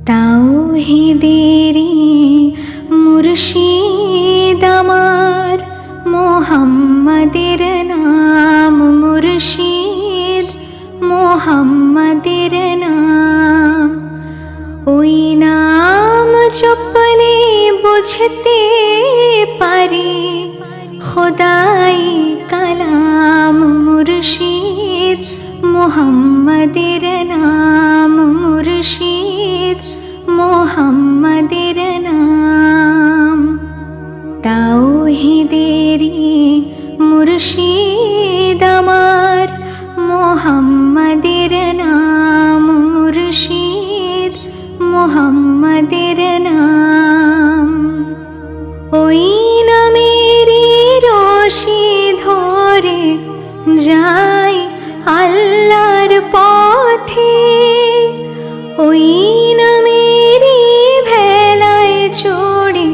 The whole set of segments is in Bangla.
তাওহীদেরই মুর্শিদ আমার, মোহাম্মদের নাম মুর্শিদ, মোহাম্মদের নাম। ওই নাম জপলে বুঝতে পারি খোদাই কালাম মুর্শিদ, মোহাম্মদের নাম মুর্শিদ, মোহাম্মদের নাম। তাওহীদেরই মুর্শিদ আমার, মোহাম্মদের নাম মুর্শিদ, মোহাম্মদের নাম। ওই নামেরই রশি ধরে যাই আল্লাহর পথে, ওই নামেরই ভেলায় চড়ে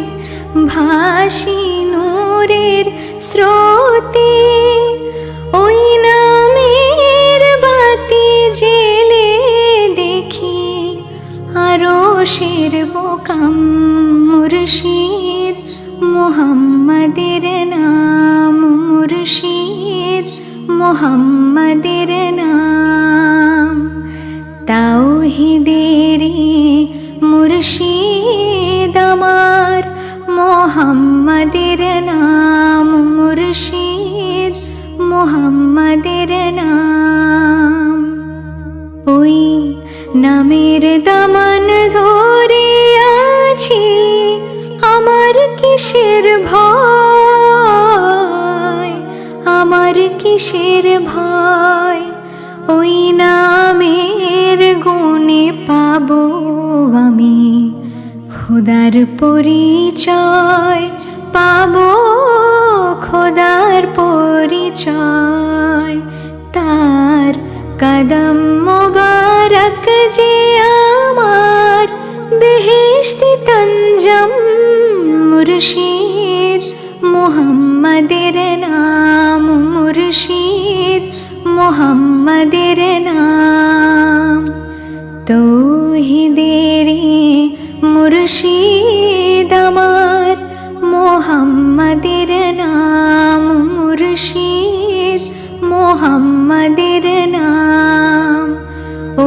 ভাসি নূরের স্রোতে। ওই নামের বাতি জেলে দেখি আরশের মোকাম মুর্শিদ, মোহাম্মদের নাম মুর্শিদ, মোহাম্মদের নাম। তাওহীদেরই মুর্শিদ আমার, মোহাম্মদের নাম মুর্শিদ, মোহাম্মদের নাম। ওই নামের দামান ধরে আছি, আমার কিসের ভয়, আমার কিসের ভয়। ওই নামের গুণে পাবো আমি খোদার পরিচয়, পাবো খোদার পরিচয়। তার কদম মোবারক যে আমার বেহেশতি তঞ্জম মুর্শিদ, মোহাম্মদের নাম মুর্শিদ, মোহাম্মদের নাম। তাওহীদেরই মুর্শিদ আমার, মোহাম্মদের নাম মুর্শিদ, মোহাম্মদের নাম।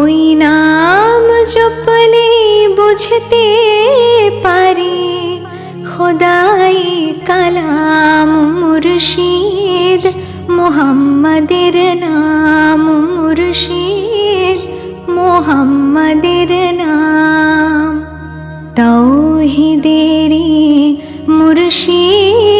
ওই নাম জপলে বুঝতে পারি খোদাই কালাম মুর্শিদ, মোহাম্মদের নাম মুর্শিদ, মোহাম্মদের নাম। তাওহীদেরই মুর্শিদ